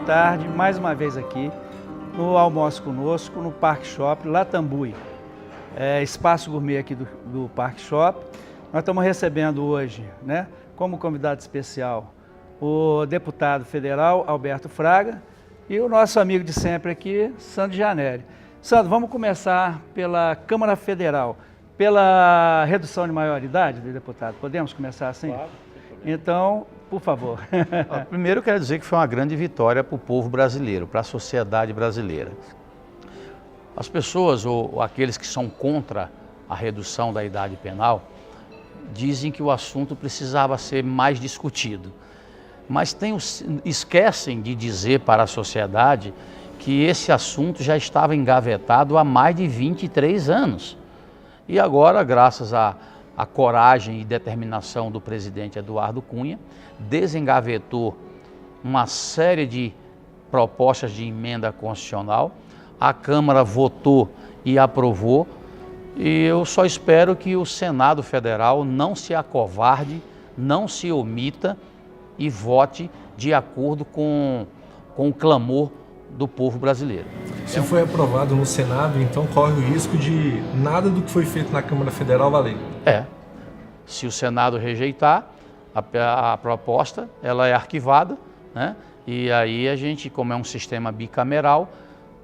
tarde, mais uma vez aqui no Almoço Conosco, no Parque Shopping Latambuí. Espaço gourmet aqui do Parque Shopping. Nós estamos recebendo hoje, né, como convidado especial, o deputado federal Alberto Fraga e o nosso amigo de sempre aqui, Sandro Gianelli. Sandro, vamos começar pela Câmara Federal, pela redução de maioridade do deputado. Podemos começar assim? Claro. Então, por favor. Primeiro eu quero dizer que foi uma grande vitória para o povo brasileiro, para a sociedade brasileira. As pessoas, ou aqueles que são contra a redução da idade penal, dizem que o assunto precisava ser mais discutido. Mas esquecem de dizer para a sociedade que esse assunto já estava engavetado há mais de 23 anos. E agora, graças à coragem e determinação do presidente Eduardo Cunha, desengavetou uma série de propostas de emenda constitucional, a Câmara votou e aprovou, e eu só espero que o Senado Federal não se acovarde, não se omita e vote de acordo com o clamor do povo brasileiro. Se foi aprovado no Senado, então corre o risco de nada do que foi feito na Câmara Federal valer. Se o Senado rejeitar a proposta, ela é arquivada, né? E aí a gente, como é um sistema bicameral,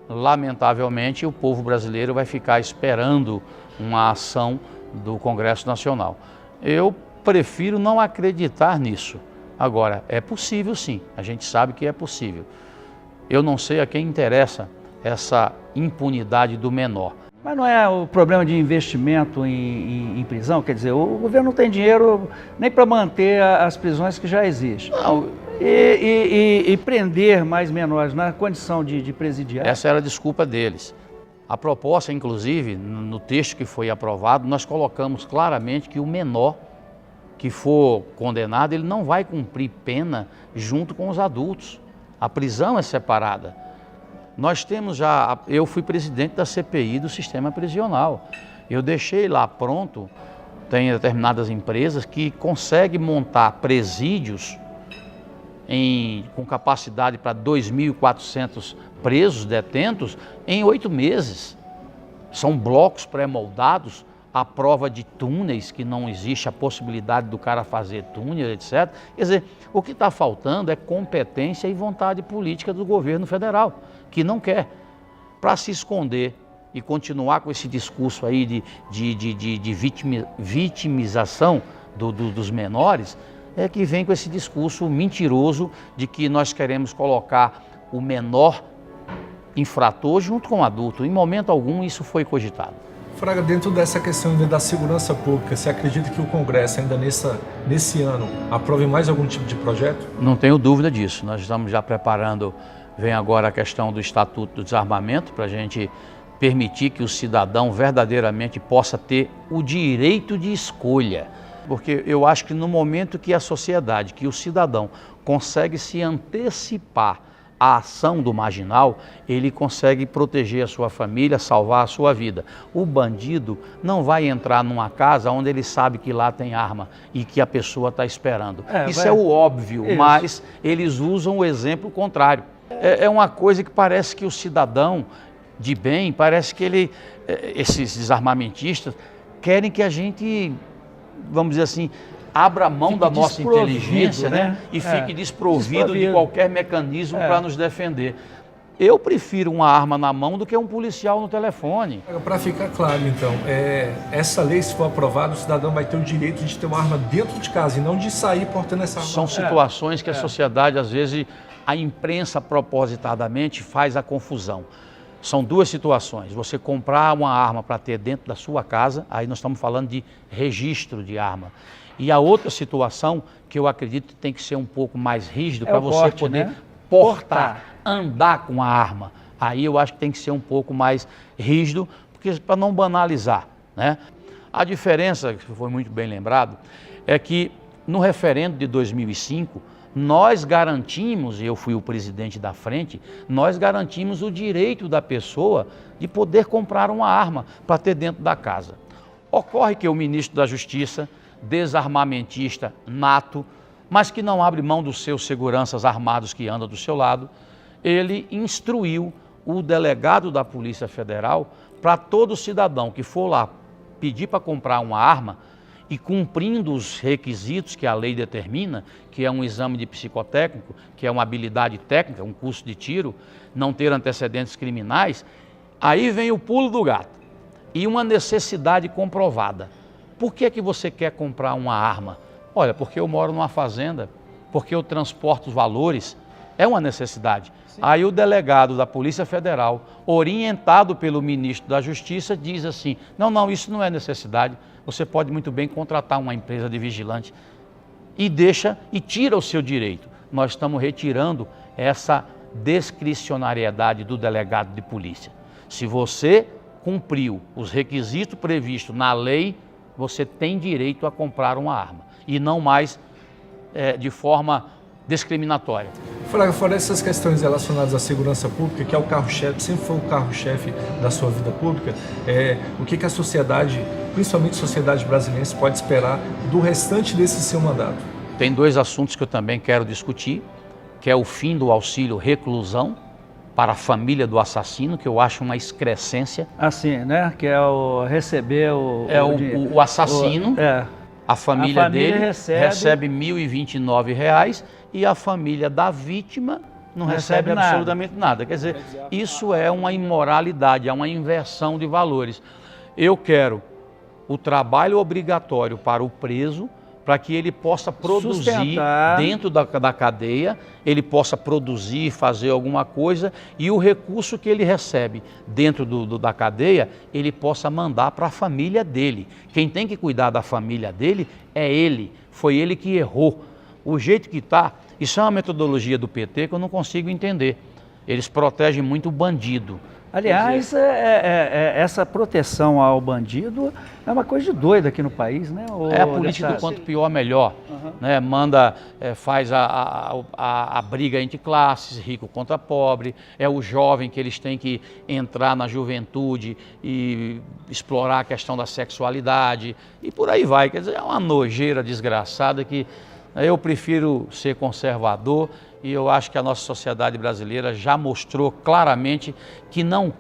lamentavelmente o povo brasileiro vai ficar esperando uma ação do Congresso Nacional. Eu prefiro não acreditar nisso. Agora, é possível sim, a gente sabe que é possível. Eu não sei a quem interessa essa impunidade do menor. Mas não é o problema de investimento em prisão? Quer dizer, o governo não tem dinheiro nem para manter as prisões que já existem. Não. E prender mais menores na condição de presidiar. Essa era a desculpa deles. A proposta, inclusive, no texto que foi aprovado, nós colocamos claramente que o menor que for condenado, ele não vai cumprir pena junto com os adultos. A prisão é separada. Nós temos eu fui presidente da CPI do sistema prisional. Eu deixei lá pronto, tem determinadas empresas que conseguem montar presídios com capacidade para 2.400 presos, detentos, em 8 meses. São blocos pré-moldados à prova de túneis, que não existe a possibilidade do cara fazer túnel, etc. Quer dizer, o que está faltando é competência e vontade política do governo federal, que não quer. Para se esconder e continuar com esse discurso aí de vitimização dos menores, é que vem com esse discurso mentiroso de que nós queremos colocar o menor infrator junto com o adulto. Em momento algum isso foi cogitado. Fraga, dentro dessa questão da segurança pública, você acredita que o Congresso ainda nesse ano aprove mais algum tipo de projeto? Não tenho dúvida disso. Nós estamos já preparando, vem agora a questão do Estatuto do Desarmamento, para a gente permitir que o cidadão verdadeiramente possa ter o direito de escolha. Porque eu acho que no momento que a sociedade, que o cidadão consegue se antecipar à ação do marginal, ele consegue proteger a sua família, salvar a sua vida. O bandido não vai entrar numa casa onde ele sabe que lá tem arma e que a pessoa está esperando. Isso é o óbvio, mas eles usam o exemplo contrário. É uma coisa que parece que o cidadão de bem, parece que esses desarmamentistas querem que a gente, vamos dizer assim, abra mão da nossa inteligência, né? E fique desprovido de qualquer mecanismo para nos defender. Eu prefiro uma arma na mão do que um policial no telefone. Para ficar claro, então, essa lei, se for aprovada, o cidadão vai ter o direito de ter uma arma dentro de casa e não de sair portando essa arma. São situações que a sociedade, às vezes, a imprensa propositadamente faz a confusão. São duas situações. Você comprar uma arma para ter dentro da sua casa, aí nós estamos falando de registro de arma. E a outra situação, que eu acredito que tem que ser um pouco mais rígido, para você poder portar, andar com a arma. Aí eu acho que tem que ser um pouco mais rígido, para não banalizar, né? A diferença, que foi muito bem lembrado, é que no referendo de 2005, nós garantimos, e eu fui o presidente da frente, nós garantimos o direito da pessoa de poder comprar uma arma para ter dentro da casa. Ocorre que o ministro da Justiça, desarmamentista nato, mas que não abre mão dos seus seguranças armados que andam do seu lado, ele instruiu o delegado da Polícia Federal para todo cidadão que for lá pedir para comprar uma arma e cumprindo os requisitos que a lei determina, que é um exame de psicotécnico, que é uma habilidade técnica, um curso de tiro, não ter antecedentes criminais, aí vem o pulo do gato e uma necessidade comprovada. Por que que você quer comprar uma arma? Olha, porque eu moro numa fazenda, porque eu transporto os valores, é uma necessidade. Sim. Aí o delegado da Polícia Federal, orientado pelo ministro da Justiça, diz assim, não, isso não é necessidade, você pode muito bem contratar uma empresa de vigilante e tira o seu direito. Nós estamos retirando essa discricionariedade do delegado de polícia. Se você cumpriu os requisitos previstos na lei, você tem direito a comprar uma arma e não mais de forma discriminatória. Fora essas questões relacionadas à segurança pública, que é o carro-chefe, sempre foi o carro-chefe da sua vida pública, o que a sociedade, principalmente a sociedade brasileira, pode esperar do restante desse seu mandato? Tem dois assuntos que eu também quero discutir, que é o fim do auxílio reclusão para a família do assassino, que eu acho uma excrescência. Assim, né? Que é o receber o assassino. A família dele recebe R$ 1.029 e a família da vítima não recebe absolutamente nada. Quer dizer, isso é uma imoralidade, é uma inversão de valores. Eu quero o trabalho obrigatório para o preso, para que ele possa produzir dentro da cadeia, ele possa produzir, fazer alguma coisa e o recurso que ele recebe dentro da cadeia, ele possa mandar para a família dele. Quem tem que cuidar da família dele é ele, foi ele que errou. O jeito que está, isso é uma metodologia do PT que eu não consigo entender. Eles protegem muito o bandido. Aliás, essa proteção ao bandido é uma coisa de doido aqui no país, né? É a política do quanto pior, melhor. Né? Faz a briga entre classes, rico contra pobre, é o jovem que eles têm que entrar na juventude e explorar a questão da sexualidade e por aí vai. Quer dizer, é uma nojeira desgraçada que eu prefiro ser conservador. E eu acho que a nossa sociedade brasileira já mostrou claramente que não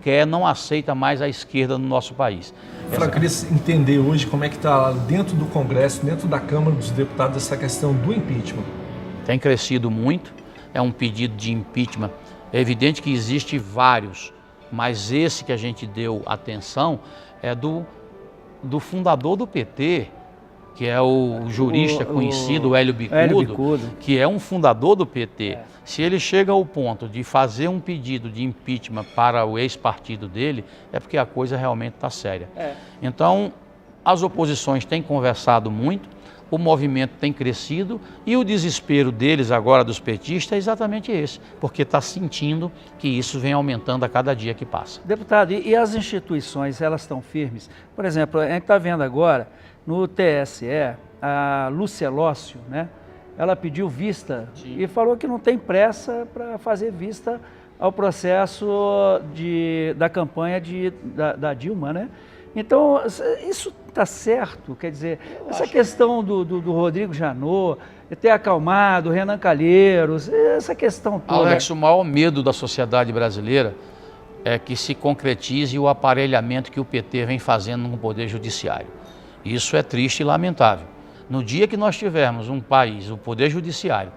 aceita mais a esquerda no nosso país. Eu queria entender hoje como é que está dentro do Congresso, dentro da Câmara dos Deputados, essa questão do impeachment. Tem crescido muito, é um pedido de impeachment. É evidente que existe vários, mas esse que a gente deu atenção é do fundador do PT, que é o jurista conhecido, Hélio Bicudo, que é um fundador do PT. Se ele chega ao ponto de fazer um pedido de impeachment para o ex-partido dele, é porque a coisa realmente está séria. Então, as oposições têm conversado muito, o movimento tem crescido e o desespero deles agora, dos petistas, é exatamente esse, porque está sentindo que isso vem aumentando a cada dia que passa. Deputado, e as instituições, elas estão firmes? Por exemplo, a gente está vendo agora, no TSE, a Lúcia Lócio, né? Ela pediu vista. Sim. E falou que não tem pressa para fazer vista ao processo da campanha da Dilma, né? Então, isso está certo? Quer dizer, essa questão do Rodrigo Janot, ter acalmado, o Renan Calheiros, essa questão toda. Alex, o maior medo da sociedade brasileira é que se concretize o aparelhamento que o PT vem fazendo no Poder Judiciário. Isso é triste e lamentável. No dia que nós tivermos um país, o Poder Judiciário,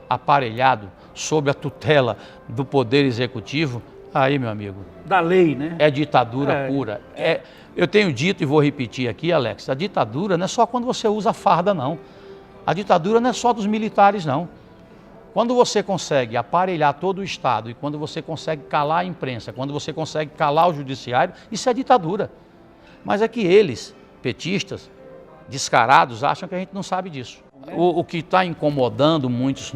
aparelhado sob a tutela do Poder Executivo, aí, meu amigo... Da lei, né? É ditadura pura. Eu tenho dito e vou repetir aqui, Alex, a ditadura não é só quando você usa farda, não. A ditadura não é só dos militares, não. Quando você consegue aparelhar todo o Estado e quando você consegue calar a imprensa, quando você consegue calar o judiciário, isso é ditadura. Mas é que eles, petistas, descarados, acham que a gente não sabe disso. O que está incomodando muitos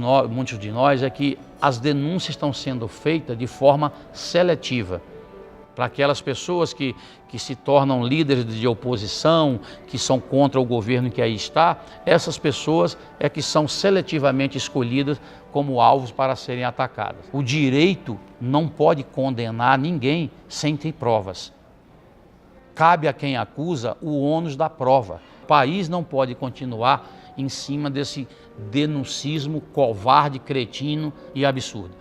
de nós é que as denúncias estão sendo feitas de forma seletiva. Para aquelas pessoas que se tornam líderes de oposição, que são contra o governo que aí está, essas pessoas é que são seletivamente escolhidas como alvos para serem atacadas. O direito não pode condenar ninguém sem ter provas. Cabe a quem acusa o ônus da prova. O país não pode continuar em cima desse denuncismo covarde, cretino e absurdo.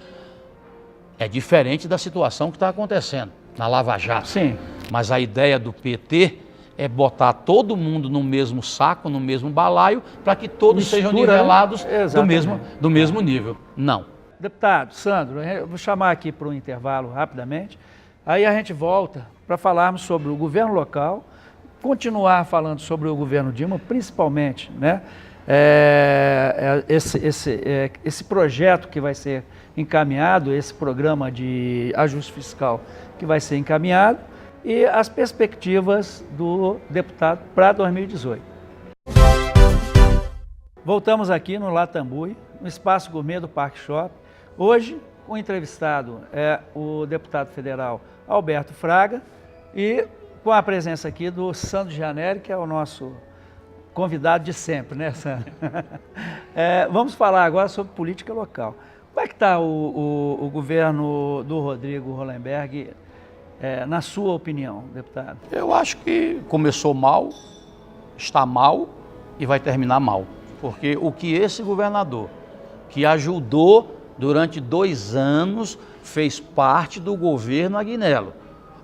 É diferente da situação que está acontecendo na Lava Jato. Sim. Mas a ideia do PT é botar todo mundo no mesmo saco, no mesmo balaio, para que todos sejam nivelados do mesmo nível. Não. Deputado Sandro, eu vou chamar aqui para um intervalo rapidamente, aí a gente volta para falarmos sobre o governo local, continuar falando sobre o governo Dilma, principalmente, né, esse projeto que vai ser encaminhado, esse programa de ajuste fiscal que vai ser encaminhado e as perspectivas do deputado para 2018. Voltamos aqui no Latambui, no Espaço Gourmet do Parque Shopping. Hoje, o entrevistado é o deputado federal Alberto Fraga e com a presença aqui do Sandro Gianelli, que é o nosso convidado de sempre, né, Sandro? Vamos falar agora sobre política local. Como é que está o governo do Rodrigo Hollenberg, na sua opinião, deputado? Eu acho que começou mal, está mal e vai terminar mal. Porque o que esse governador, que ajudou durante 2 anos, fez parte do governo Aguinello.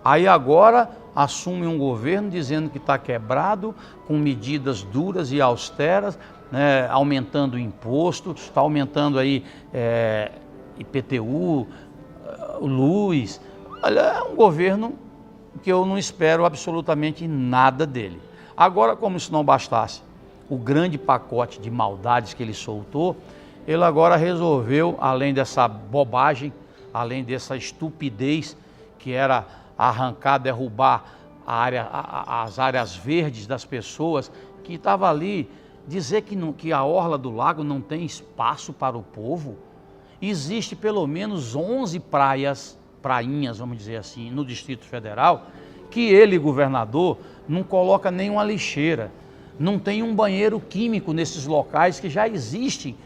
Aí agora assume um governo dizendo que está quebrado, com medidas duras e austeras, né, aumentando o imposto, está aumentando aí IPTU, luz. Olha, é um governo que eu não espero absolutamente nada dele. Agora, como isso não bastasse, o grande pacote de maldades que ele soltou, ele agora resolveu, além dessa bobagem, além dessa estupidez que era arrancar, derrubar as áreas verdes das pessoas que estavam ali, dizer que a orla do lago não tem espaço para o povo. Existe pelo menos 11 prainhas, vamos dizer assim, no Distrito Federal, que ele, governador, não coloca nenhuma lixeira, não tem um banheiro químico nesses locais que já existem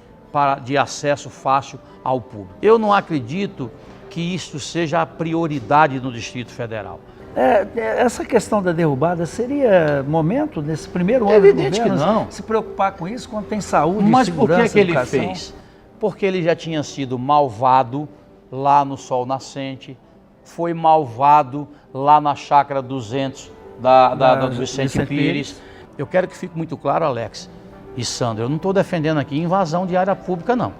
de acesso fácil ao público. Eu não acredito que isso seja a prioridade no Distrito Federal. Essa questão da derrubada seria momento, nesse primeiro ano Evidente do governo, que não. se preocupar com isso quando tem saúde, Mas segurança, por que ele educação? fez? Porque ele já tinha sido malvado lá no Sol Nascente, foi malvado lá na Chácara 200 do Vicente Pires. Eu quero que fique muito claro, Alex e Sandro, eu não estou defendendo aqui invasão de área pública, não.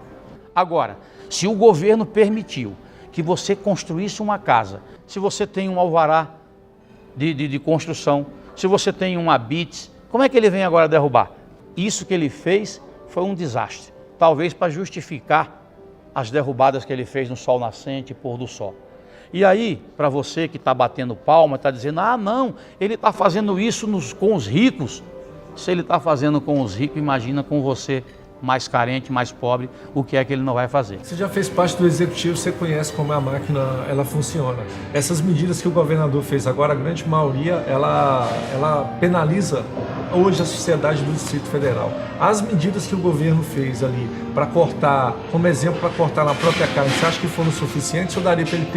Agora, se o governo permitiu que você construísse uma casa, se você tem um alvará de construção, se você tem um habite, como é que ele vem agora derrubar? Isso que ele fez foi um desastre, talvez para justificar as derrubadas que ele fez no Sol Nascente e Pôr do Sol. E aí, para você que está batendo palma, está dizendo, ah não, ele está fazendo isso com os ricos. Se ele está fazendo com os ricos, imagina com você, mais carente, mais pobre, o que é que ele não vai fazer. Você já fez parte do executivo, você conhece como a máquina ela funciona. Essas medidas que o governador fez agora, a grande maioria, ela penaliza hoje a sociedade do Distrito Federal. As medidas que o governo fez ali para cortar, como exemplo, para cortar na própria carne, você acha que foram suficientes ou daria para ele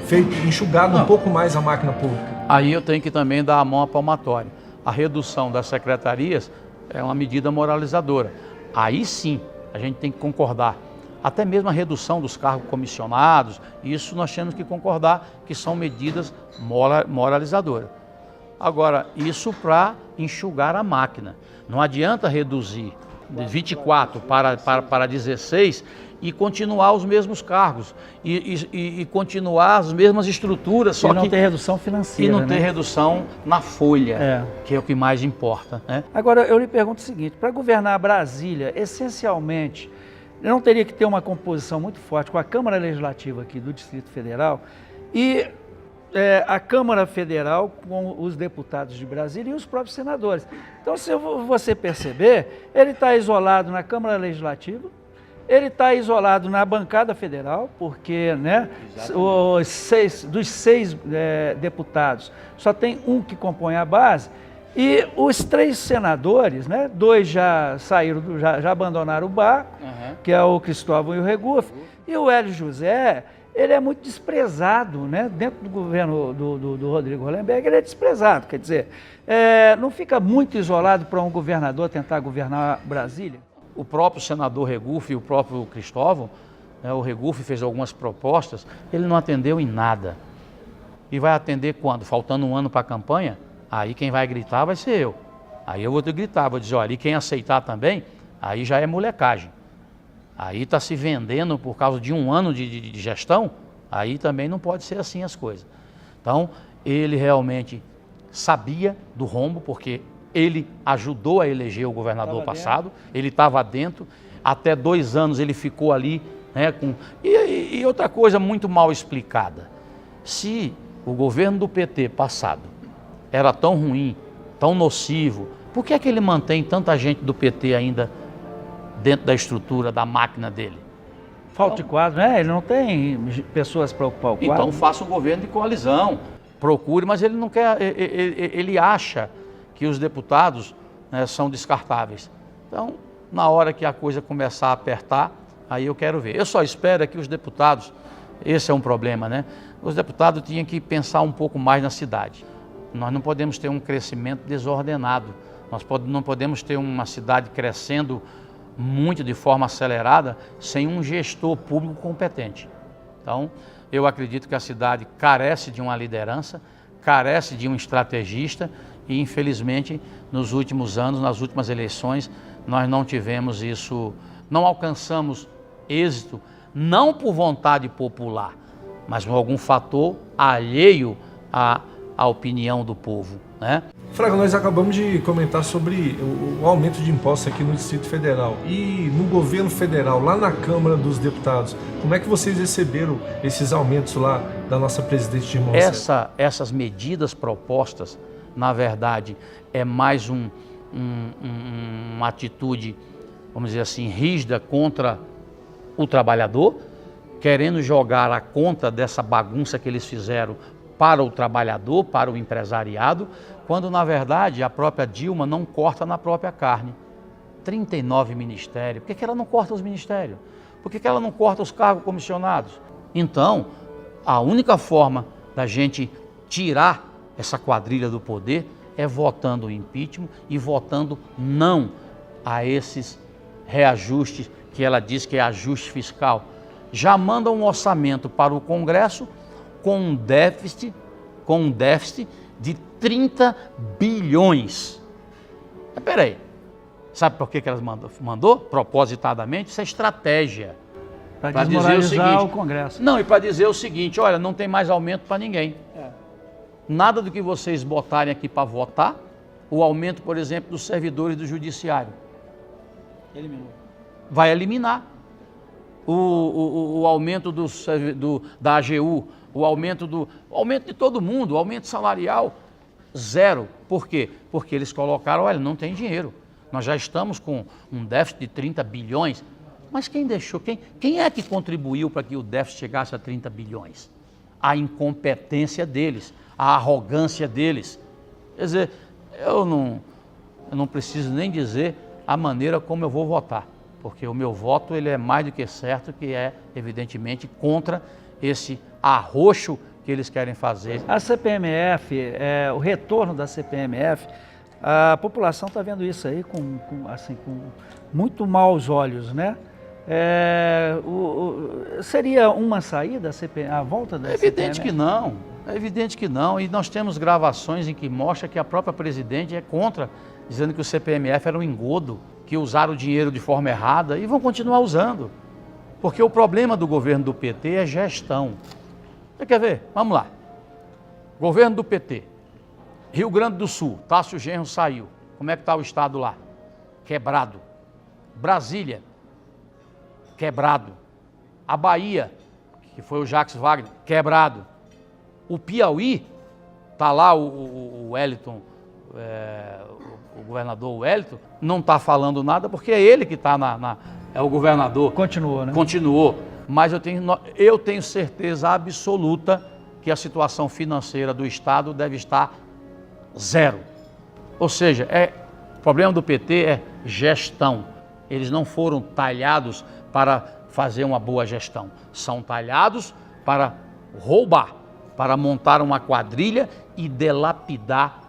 ter enxugado um pouco mais a máquina pública? Aí eu tenho que também dar a mão à palmatória. A redução das secretarias é uma medida moralizadora. Aí sim, a gente tem que concordar. Até mesmo a redução dos cargos comissionados, isso nós temos que concordar que são medidas moralizadoras. Agora, isso para enxugar a máquina. Não adianta reduzir de 24 para 16 e continuar os mesmos cargos e continuar as mesmas estruturas. Só que não ter redução financeira. E não ter redução na folha, que é o que mais importa. Né? Agora, eu lhe pergunto o seguinte, para governar Brasília, essencialmente, não teria que ter uma composição muito forte com a Câmara Legislativa aqui do Distrito Federal e a Câmara Federal com os deputados de Brasília e os próprios senadores. Então, se você perceber, ele está isolado na Câmara Legislativa, ele está isolado na bancada federal, porque né, dos seis deputados, só tem um que compõe a base, e os 3 senadores, né, 2 já saíram, já abandonaram o barco, que é o Cristóvão e o Regufe, e o Hélio José, ele é muito desprezado, né, dentro do governo do Rodrigo Hollenberg, ele é desprezado, quer dizer, não fica muito isolado para um governador tentar governar Brasília? O próprio senador Regufe e o próprio Cristóvão O Regufe fez algumas propostas, ele não atendeu em nada. E vai atender quando? Faltando um ano para a campanha? Aí quem vai gritar vai ser eu. Aí eu vou gritar, vou dizer, olha, e quem aceitar também, aí já é molecagem. Aí está se vendendo por causa de um ano de gestão, aí também não pode ser assim as coisas. Então, ele realmente sabia do rombo, porque ele ajudou a eleger o governador passado, ele estava dentro, até 2 anos ele ficou ali, né, e outra coisa muito mal explicada, se o governo do PT passado era tão ruim, tão nocivo, por que é que ele mantém tanta gente do PT ainda dentro da estrutura, da máquina dele? Falta de quadro, né? Ele não tem pessoas para ocupar o quadro. Então faça um governo de coalizão, procure, mas ele não quer, ele acha que os deputados, né, são descartáveis. Então, na hora que a coisa começar a apertar, aí eu quero ver. Eu só espero que os deputados, esse é um problema, né? Os deputados tinham que pensar um pouco mais na cidade. Nós não podemos ter um crescimento desordenado, nós não podemos ter uma cidade crescendo muito de forma acelerada sem um gestor público competente. Então, eu acredito que a cidade carece de uma liderança, carece de um estrategista e, infelizmente, nos últimos anos, nas últimas eleições, nós não tivemos isso, não alcançamos êxito, não por vontade popular, mas por algum fator alheio à opinião do povo, né? Fraga, nós acabamos de comentar sobre o aumento de impostos aqui no Distrito Federal e no governo federal, lá na Câmara dos Deputados. Como é que vocês receberam esses aumentos lá da nossa presidente Dilma Rousseff? Essas medidas propostas, na verdade, é mais uma atitude, vamos dizer assim, rígida contra o trabalhador, querendo jogar a conta dessa bagunça que eles fizeram para o trabalhador, para o empresariado, quando na verdade a própria Dilma não corta na própria carne. 39 ministérios, por que ela não corta os ministérios? Por que ela não corta os cargos comissionados? Então, a única forma da gente tirar essa quadrilha do poder é votando o impeachment e votando não a esses reajustes que ela diz que é ajuste fiscal. Já manda um orçamento para o Congresso com um déficit de 30 bilhões. Mas peraí, sabe por que elas mandou? Propositadamente, isso é estratégia. Para desmoralizar o Congresso. Não, e para dizer o seguinte, olha, não tem mais aumento para ninguém. Nada do que vocês botarem aqui para votar, o aumento, por exemplo, dos servidores do Judiciário. Eliminou. Vai eliminar. O aumento da AGU, o aumento de todo mundo, o aumento salarial, zero. Por quê? Porque eles colocaram, olha, não tem dinheiro. Nós já estamos com um déficit de 30 bilhões. Mas quem deixou? Quem é que contribuiu para que o déficit chegasse a 30 bilhões? A incompetência deles, a arrogância deles. Quer dizer, eu não preciso nem dizer a maneira como eu vou votar, porque o meu voto ele é mais do que certo que é, evidentemente, contra esse arroxo que eles querem fazer. A CPMF, o retorno da CPMF, a população está vendo isso aí com muito maus olhos, né? Seria uma saída a volta da CPMF? É evidente que não, e nós temos gravações em que mostra que a própria presidente é contra, dizendo que o CPMF era um engodo, que usaram o dinheiro de forma errada e vão continuar usando. Porque o problema do governo do PT é gestão. Você quer ver? Vamos lá. Governo do PT. Rio Grande do Sul, Tássio Genro saiu. Como é que está o estado lá? Quebrado. Brasília, quebrado. A Bahia, que foi o Jacques Wagner, quebrado. O Piauí, está lá o Wellington, o governador Wellington, não está falando nada porque é ele que está é o governador. Continuou, né? Continuou. Mas eu tenho certeza absoluta que a situação financeira do Estado deve estar zero. Ou seja, o problema do PT é gestão. Eles não foram talhados para fazer uma boa gestão. São talhados para roubar, para montar uma quadrilha e dilapidar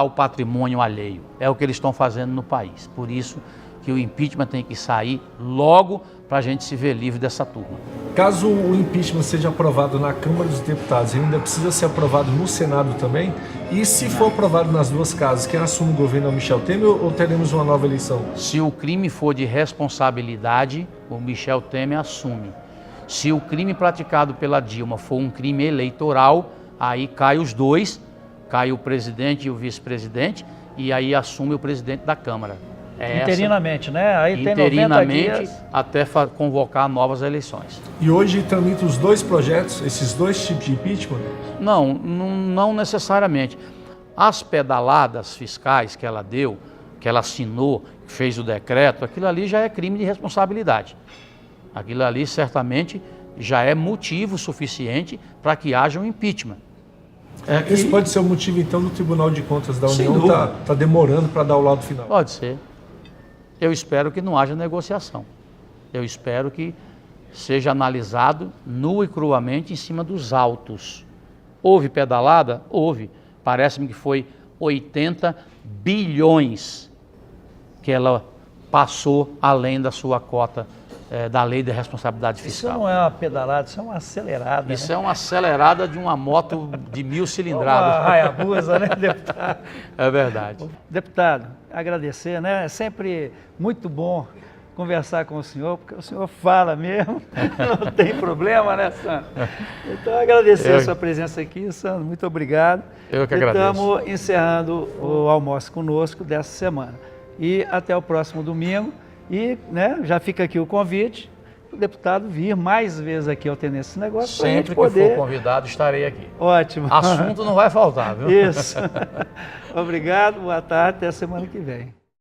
o patrimônio alheio. É o que eles estão fazendo no país. Por isso, que o impeachment tem que sair logo para a gente se ver livre dessa turma. Caso o impeachment seja aprovado na Câmara dos Deputados, ainda precisa ser aprovado no Senado também? E se for aprovado nas duas casas, quem assume o governo é o Michel Temer ou teremos uma nova eleição? Se o crime for de responsabilidade, o Michel Temer assume. Se o crime praticado pela Dilma for um crime eleitoral, aí cai os dois, cai o presidente e o vice-presidente, e aí assume o presidente da Câmara. Interinamente, né? Aí tem 90 interinamente dias. até convocar novas eleições. E hoje tramitam os dois projetos, esses dois tipos de impeachment? Não necessariamente. As pedaladas fiscais que ela deu, que ela assinou, fez o decreto, aquilo ali já é crime de responsabilidade. Aquilo ali certamente já é motivo suficiente para que haja um impeachment. Esse pode ser o motivo, então, do Tribunal de Contas da União tá demorando para dar o laudo final? Pode ser. Eu espero que não haja negociação. Eu espero que seja analisado nu e cruamente em cima dos autos. Houve pedalada? Houve. Parece-me que foi 80 bilhões que ela passou além da sua cota da lei de responsabilidade fiscal. Isso não é uma pedalada, isso é uma acelerada. Isso né? é uma acelerada de uma moto de 1000 cilindradas. Uma Hayabusa, né, deputado? É verdade. Deputado, agradecer, né? É sempre muito bom conversar com o senhor, porque o senhor fala mesmo, não tem problema, né, Sandro? Então, agradecer a sua presença aqui, Sandro, muito obrigado. Eu que agradeço. Estamos encerrando o Almoço Conosco dessa semana. E até o próximo domingo. E, né, já fica aqui o convite, o deputado vir mais vezes aqui ao Tenente esse negócio. Sempre pra gente poder... que for convidado, estarei aqui. Ótimo. Assunto não vai faltar, viu? Isso. Obrigado, boa tarde, até a semana que vem.